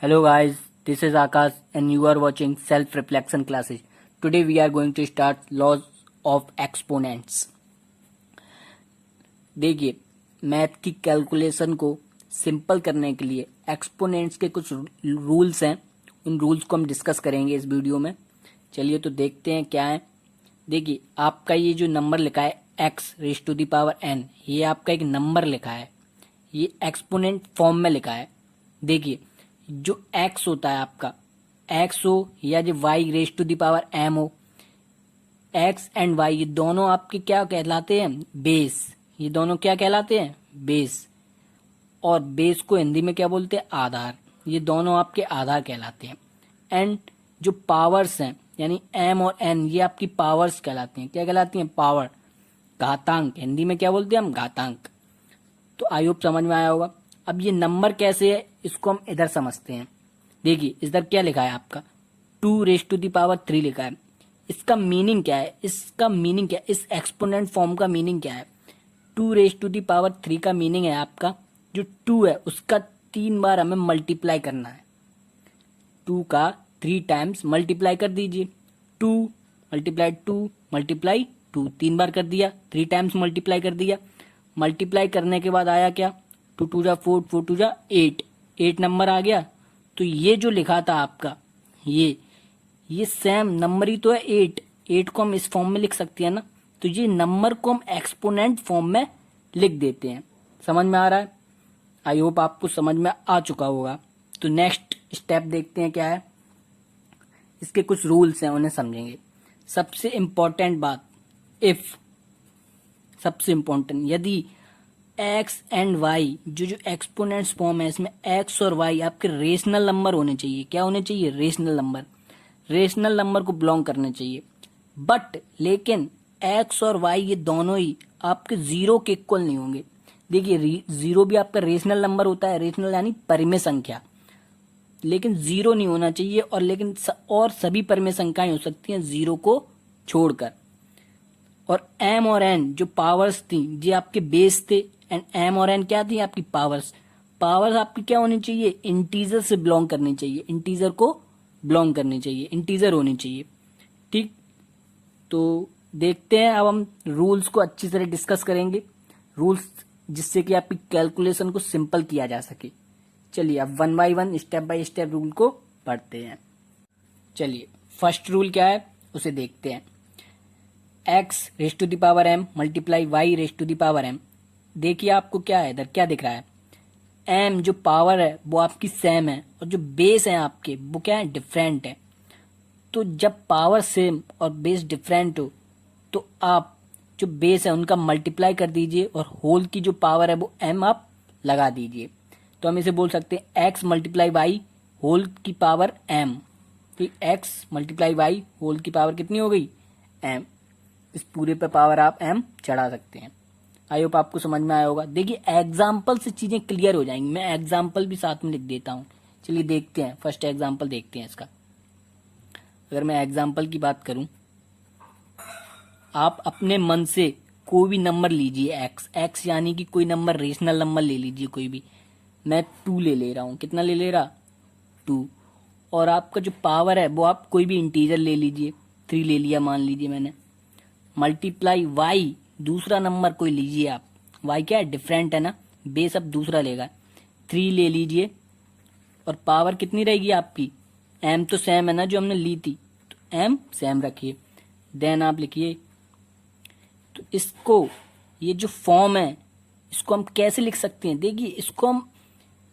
Hello guys, this is Akash and you are watching Self Reflection Classes. Today we are going to start laws of exponents. देखिए, math की calculation को simple करने के लिए exponents के कुछ rules हैं. उन रूल्स को हम डिस्कस करेंगे इस वीडियो में. चलिए तो देखते हैं क्या है. देखिए, आपका ये जो नंबर लिखा है x raise to the power n, ये आपका एक नंबर लिखा है. ये एक्सपोनेंट फॉर्म में लिखा है. देखिए, जो x होता है आपका, x हो या जो y raise to the power m हो, x एंड y ये दोनों आपके क्या कहलाते हैं? बेस. ये दोनों क्या कहलाते हैं? बेस. और बेस को हिंदी में क्या बोलते हैं? आधार. ये दोनों आपके आधार कहलाते हैं. एंड जो पावर्स हैं यानी m और n, ये आपकी पावर्स कहलाती हैं. क्या कहलाती हैं? पावर. घातांक. हिंदी में क्या बोलते हैं हम? घातांक. तो आई होप समझ में आया होगा. अब ये नंबर कैसे है इसको हम इधर समझते हैं. देखिए, इधर क्या लिखा है आपका? 2 रेज़ टू द पावर 3 लिखा है. इसका मीनिंग क्या है? इसका मीनिंग क्या है? इस एक्सपोनेंट फॉर्म का मीनिंग क्या है? 2 रेज़ टू द पावर 3 का मीनिंग है आपका, जो 2 है उसका 3 बार हमें मल्टीप्लाई करना है. 2 का 3 टाइम्स मल्टीप्लाई कर दीजिए. 2 मल्टीप्लाई 2 मल्टीप्लाई 2, 3 बार कर दिया. 3 टाइम्स मल्टीप्लाई कर दिया. मल्टीप्लाई करने के बाद आया क्या? 2 2 जा 4, 4 2 जा 8, 8 नंबर आ गया. तो ये जो लिखा था आपका, ये सेम नंबर ही तो है. 8 को हम इस फॉर्म में लिख सकते हैं ना. तो ये नंबर को हम एक्सपोनेंट फॉर्म में लिख देते हैं. समझ में आ रहा है? आई होप आपको समझ में आ चुका होगा. तो नेक्स्ट स्टेप देखते हैं क्या है. इसके कुछ रूल्स हैं, उन्हें समझेंगे. सबसे इंपॉर्टेंट बात, इफ, सबसे इंपॉर्टेंट, यदि x एंड y जो एक्सपोनेंट्स फॉर्म है, इसमें x और y आपके रेशनल नंबर होने चाहिए. क्या होने चाहिए? Rational number. रेशनल नंबर को बिलोंग करने चाहिए. बट लेकिन x और y ये दोनों ही आपके जीरो के इक्वल नहीं होंगे. देखिए, जीरो भी आपका रेशनल नंबर होता है. रेशनल यानी परिमेय संख्या, लेकिन जीरो नहीं होना चाहिए. और लेकिन और सभी परिमेय संख्याएं हो सकती हैं जीरो को छोड़कर. और m और n जो पावर्स थी, ये आपके बेस थे. एंड m और n क्या थी? आपकी पावर्स. पावर्स आपकी क्या होनी चाहिए? इंटीजर से बिलोंग करनी चाहिए. इंटीजर को बिलोंग करनी चाहिए. इंटीजर होनी चाहिए. ठीक. तो देखते हैं, अब हम रूल्स को अच्छी तरह डिस्कस करेंगे. रूल्स जिससे कि आपकी कैलकुलेशन को सिंपल किया जा सके. चलिए अब 1 by 1 step by step rule को पढ़ते हैं. चलिए, फर्स्ट रूल क्या है उसे देखते हैं. x raise to the power m multiply y raise to the power m. देखिए आपको क्या है, इधर क्या दिख रहा है? m जो पावर है वो आपकी सेम है, और जो बेस है आपके वो क्या है? डिफरेंट है. तो जब पावर सेम और बेस डिफरेंट हो, तो आप जो बेस है उनका मल्टीप्लाई कर दीजिए, और होल की जो पावर है वो m आप लगा दीजिए. तो हम इसे बोल सकते हैं x मल्टीप्लाई वाई होल की पावर m. फिर x मल्टीप्लाई वाई होल की पावर कितनी हो गई? m. इस पूरे पे पावर आप m चढ़ा सकते हैं. आई होप आपको समझ में आया होगा. देखिए, एग्जाम्पल से चीजें क्लियर हो जाएंगी. मैं एग्जाम्पल भी साथ में लिख देता हूँ. चलिए देखते हैं, फर्स्ट एग्जाम्पल देखते हैं इसका. अगर मैं एग्जाम्पल की बात करूं, आप अपने मन से कोई भी नंबर लीजिए. x यानी कि कोई नंबर, रेशनल नंबर ले लीजिए कोई भी. मैं 2 ले रहा हूं. कितना ले रहा? 2. और आपका जो पावर है वो आप कोई भी इंटीजर ले लीजिए. 3 ले लिया मान लीजिए मैंने. मल्टीप्लाई y, दूसरा नंबर कोई लीजिए आप. y क्या है? डिफरेंट है ना, बेस अब दूसरा लेगा. 3 ले लीजिए, और पावर कितनी रहेगी आपकी? m तो सेम है ना जो हमने ली थी, तो m सेम रखिए. देन आप लिखिए. तो इसको, ये जो फॉर्म है इसको हम कैसे लिख सकते हैं? देखिए, इसको हम,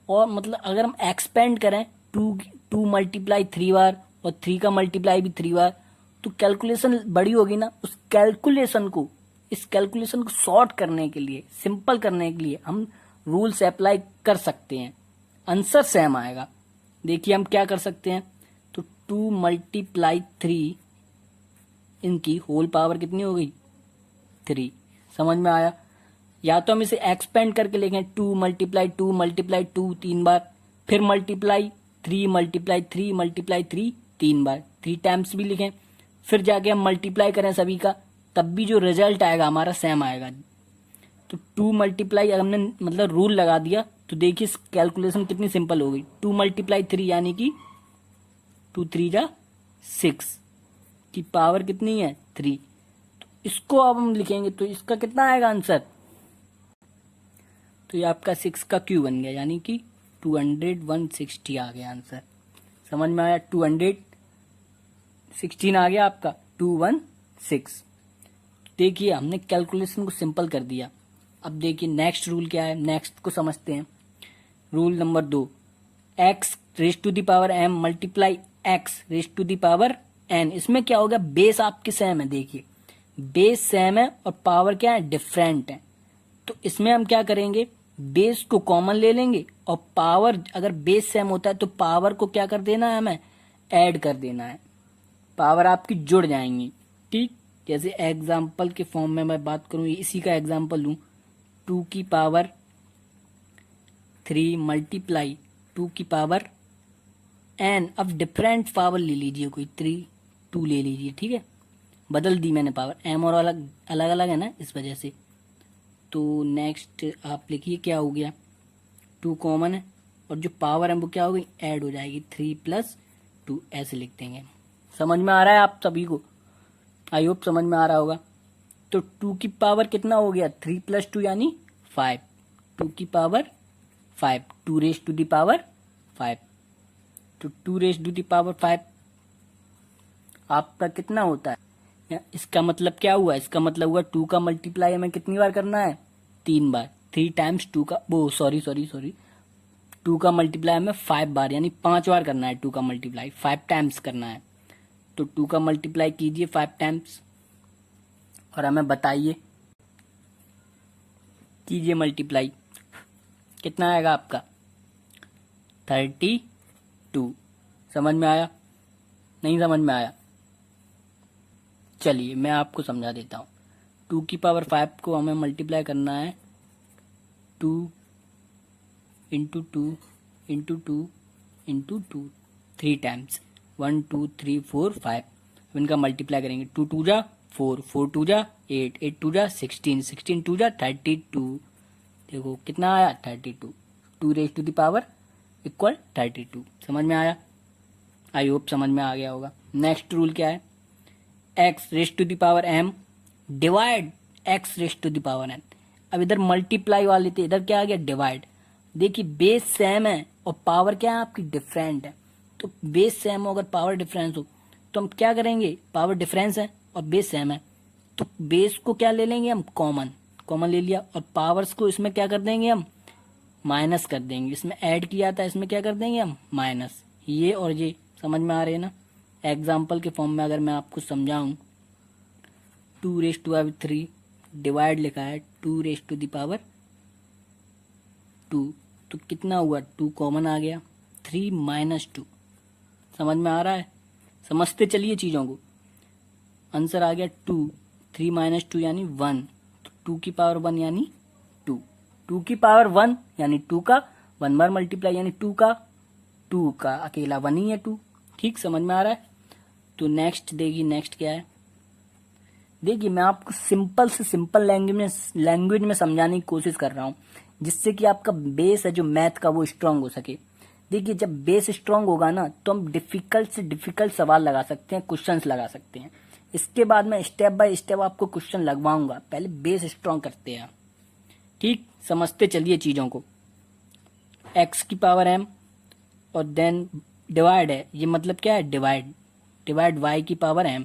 और मतलब अगर हम एक्सपेंड करें 2 मल्टीप्लाई 3 बार, और 3 का मल्टीप्लाई भी 3 बार, तो कैलकुलेशन बड़ी होगी ना. उस कैलकुलेशन को, इस कैलकुलेशन को शॉर्ट करने के लिए, सिंपल करने के लिए हम रूल्स अप्लाई कर सकते हैं. आंसर सेम आएगा. देखिए हम क्या कर सकते हैं. तो 2 मल्टीप्लाई 3, इनकी होल पावर कितनी हो गई? 3. समझ में आया? या तो हम इसे एक्सपेंड करके लिखें 2 मल्टीप्लाई 2 मल्टीप्लाई 2 3 बार, फिर मल्टीप्लाई 3 मल्टीप्लाई 3 मल्टीप्लाई 3 3 बार, 3 टाइम्स भी लिखें. फिर जाके हम मल्टीप्लाई करें सभी का, तब भी जो रिजल्ट आएगा हमारा सेम आएगा. तो 2 मल्टीप्लाई हमने मतलब रूल लगा दिया, तो देखिए कैलकुलेशन कितनी सिंपल हो गई, 2 मल्टीप्लाई 3 यानी कि 2 3 जा 6 की पावर कितनी है 3। तो इसको अब हम लिखेंगे तो इसका कितना आएगा आंसर, तो ये आपका 6 का क्यू बन गया यानी कि 200 160 आ गया आंसर। समझ में आया, 216 आ गया आपका 216। देखिए हमने कैलकुलेशन को सिंपल कर दिया। अब देखिए नेक्स्ट रूल क्या है, नेक्स्ट को समझते हैं। Rule number 2, x raise to the power m multiply x raise to the power n। इसमें क्या हो गया, बेस आपके सेम है, देखिए बेस सेम है और पावर क्या है डिफरेंट है। तो इसमें हम क्या करेंगे, बेस को कॉमन ले लेंगे और पावर, अगर बेस सेम होता है तो पावर को क्या कर देना है, हमें ऐड कर देना है, पावर आपकी जुड़ जाएंगी। ठीक, जैसे एग्जाम्पल के फॉर्म में मैं बात करूं, इसी का एग्जाम्पल लूं, 2 की पावर 3 मल्टीप्लाई 2 की पावर n। अब डिफरेंट पावर ले लीजिए, कोई 3 2 ले लीजिए, ठीक है, बदल दी मैंने पावर, m और अलग अलग अलग है ना इस वजह से। तो नेक्स्ट आप लिखिए क्या हो गया, 2 कॉमन है और जो पावर है वो क्या हो गई, ऐड हो जाएगी, 3 + 2 ऐसे लिख देंगे। समझ में आ रहा है आप सभी को, आई होप समझ में आ रहा होगा। तो 2 की पावर कितना हो गया, 3 + 2 यानी 5, 2 की power 5, 2 raise to the power 5। तो 2 रेज टू द पावर 5 आपका कितना होता है, इसका मतलब क्या हुआ, इसका मतलब हुआ 2 का मल्टीप्लाई हमें कितनी बार करना है, 3 बार, 3 टाइम्स 2 का, वो सॉरी 2 का मल्टीप्लाई हमें 5 बार यानी 5 बार करना है, 2 का मल्टीप्लाई 5 टाइम्स करना है। तो 2 का मल्टीप्लाई कीजिए 5 टाइम्स और हमें बताइए, कीजिए मल्टीप्लाई, कितना आएगा आपका 32। समझ में आया, नहीं समझ में आया, चलिए मैं आपको समझा देता हूँ। 2 की पावर 5 को हमें मल्टीप्लाई करना है 2 इंटू 2 इंटू 2 इंटू 2 3 टाइम्स, 1 2 3 4 5। इनका मल्टीप्लाई करेंगे, 2 2 जा 4, 4 2 जा 8, 8 2 जा 16, 16 2 जा 32। देखो कितना आया 32, 2 raise to the power equal 32। समझ में आया, आई होप समझ में आ गया होगा। नेक्स्ट रूल क्या है, x raise to the power m divide x raise to the power n। अब इधर मल्टीप्लाई वाले थे, इधर क्या आ गया डिवाइड। देखिए बेस सेम है और पावर क्या है आपकी डिफरेंट है। तो बेस सेम हो अगर पावर डिफरेंस हो तो हम क्या करेंगे, पावर डिफरेंस है और बेस सेम है तो बेस को क्या ले लेंगे हम, कॉमन, कॉमन ले लिया और पावर्स को इसमें क्या कर देंगे हम, माइनस कर देंगे। इसमें ऐड किया था, इसमें क्या कर देंगे हम माइनस। ये और ये समझ में आ रहे हैं ना। एग्जाम्पल के फॉर्म में अगर मैं आपको समझाऊं, 2 रेज टू पावर 3 डिवाइड लिखा है 2 रेज टू द पावर 2, तो कितना हुआ, 2 कॉमन आ गया, 3 माइनस 2। समझ में आ रहा है, समझते चलिए चीज़ों को। आंसर आ गया 2, 3 माइनस 2 यानी 1, तो 2 की पावर 1 यानी 2, 2 की पावर 1 यानी 2 का 1 बार मल्टीप्लाई यानी 2 का अकेला 1 ही है 2। ठीक, समझ में आ रहा है। तो नेक्स्ट देखिए, नेक्स्ट क्या है, देखिए मैं आपको सिंपल से सिंपल लैंग्वेज में समझाने की कोशिश कर रहा हूँ जिससे कि आपका बेस है जो मैथ का वो स्ट्रांग हो सके। देखिए जब बेस स्ट्रांग होगा ना तो हम डिफिकल्ट से डिफिकल्ट सवाल लगा सकते हैं, क्वेश्चंस लगा सकते हैं। इसके बाद मैं स्टेप बाय स्टेप आपको क्वेश्चन लगवाऊंगा, पहले बेस स्ट्रांग करते हैं। ठीक, समझते चलिए चीज़ों को। एक्स की पावर m और देन डिवाइड है, ये मतलब क्या है डिवाइड वाई की पावर m।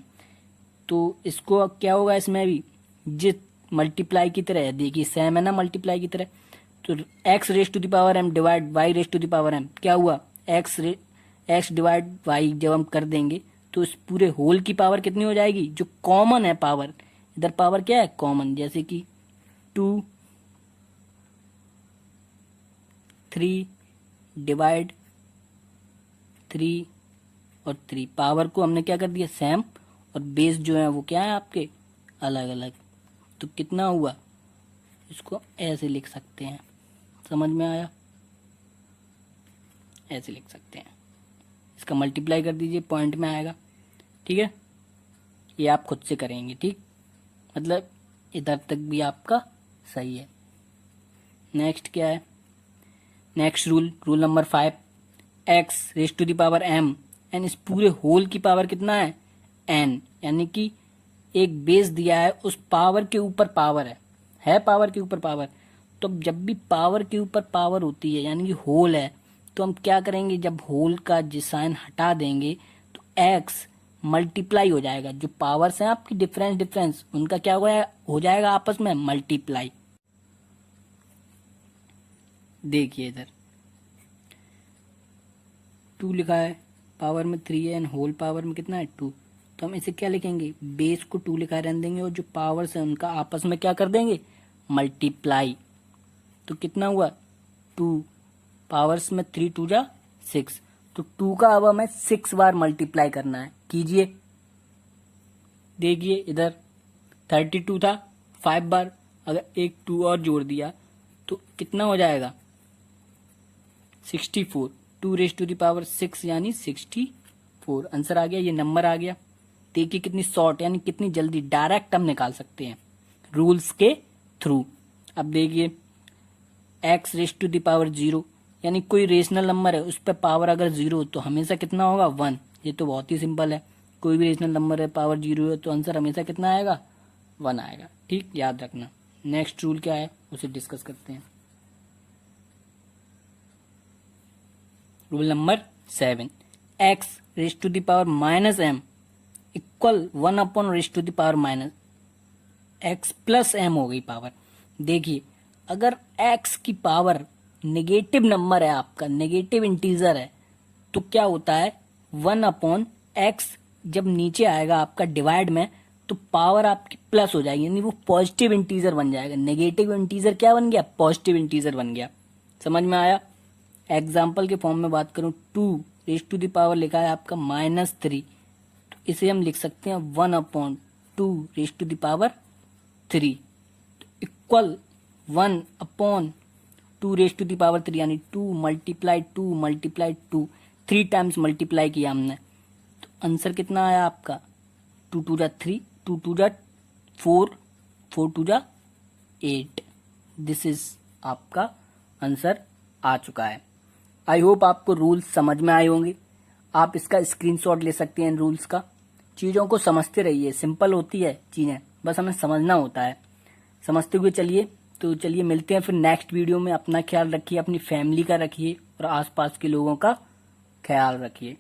तो इसको क्या होगा, इसमें भी जिस मल्टीप्लाई की तरह है, देखिए सेम है ना मल्टीप्लाई की तरह। तो x raise to the power m divide y raise to the power m, क्या हुआ एक्स डिवाइड वाई जब हम कर देंगे तो इस पूरे होल की पावर कितनी हो जाएगी, जो कॉमन है पावर, इधर पावर क्या है कॉमन, जैसे कि 2 3 डिवाइड 3 और 3, पावर को हमने क्या कर दिया सेम और बेस जो है वो क्या है आपके अलग अलग। तो कितना हुआ, इसको ऐसे लिख सकते हैं, समझ में आया, ऐसे लिख सकते हैं। इसका मल्टीप्लाई कर दीजिए, पॉइंट में आएगा। ठीक है, ये आप खुद से करेंगे। ठीक, मतलब इधर तक भी आपका सही है। नेक्स्ट क्या है, next rule number 5, x raise to the power m, n इस पूरे होल की पावर कितना है एन, यानी कि एक बेस दिया है, उस पावर के ऊपर पावर है पावर के ऊपर पावर। तो जब भी पावर के ऊपर पावर होती है यानी कि होल है, तो हम क्या करेंगे, जब होल का साइन हटा देंगे तो एक्स मल्टीप्लाई हो जाएगा, जो पावर्स हैं आपकी डिफरेंस उनका क्या हो जाएगा आपस में मल्टीप्लाई। देखिए इधर 2 लिखा है, पावर में 3 है एंड होल पावर में कितना है 2, तो हम इसे क्या लिखेंगे, बेस को 2 लिखा रहने देंगे और जो पावर्स है उनका आपस में क्या कर देंगे मल्टीप्लाई। तो कितना हुआ 2, पावर्स में 3 2 जा 6, तो 2 का अब हमें 6 बार मल्टीप्लाई करना है, कीजिए। देखिए इधर 32 था, 5 बार, अगर एक 2 और जोड़ दिया तो कितना हो जाएगा 64, 2 रेज टू द पावर 6 यानी 64 आंसर आ गया, ये नंबर आ गया। देखिए कितनी शॉर्ट यानी कितनी जल्दी डायरेक्ट हम निकाल सकते हैं रूल्स के थ्रू। अब देखिए x raise to the power 0, यानी कोई रेशनल नंबर है उस पर पावर अगर 0 तो हमेशा कितना होगा 1, ये तो बहुत ही सिंपल है, कोई भी रेशनल नंबर है पावर 0 है तो आंसर हमेशा कितना आएगा 1 आएगा, ठीक याद रखना। नेक्स्ट रूल क्या है उसे डिस्कस करते हैं। Rule number 7, x raise to the power minus m equal 1 upon raise to the power minus x plus m हो गई पावर। देखिए अगर एक्स की पावर नेगेटिव नंबर है, आपका नेगेटिव इंटीजर है, तो क्या होता है 1 अपॉन एक्स जब नीचे आएगा आपका डिवाइड में तो पावर आपकी प्लस हो जाएगी, यानी वो पॉजिटिव इंटीजर बन जाएगा। नेगेटिव इंटीजर क्या बन गया पॉजिटिव इंटीजर बन गया। समझ में आया। एग्जाम्पल के फॉर्म में बात करूं 2 रेज टू द पावर लिखा है आपका -3, तो इसे हम लिख सकते हैं 1 upon 2 raise to the power 3 equal 1 upon 2 raise to the power 3 यानी 2 मल्टीप्लाई 2 3 टाइम्स मल्टीप्लाई किया हमने, तो आंसर कितना आया आपका 2 2 जा 3 2 2 जा 4 4 2 जा 8। दिस इज आपका आंसर आ चुका है। आई होप आपको रूल्स समझ में आए होंगे। आप इसका स्क्रीनशॉट ले सकते हैं इन रूल्स का। चीज़ों को समझते रहिए, सिंपल होती है चीज़ें, बस हमें समझना होता है। समझते हुए चलिए, तो चलिए मिलते हैं फिर नेक्स्ट वीडियो में। अपना ख्याल रखिए, अपनी फैमिली का रखिए और आसपास के लोगों का ख्याल रखिए।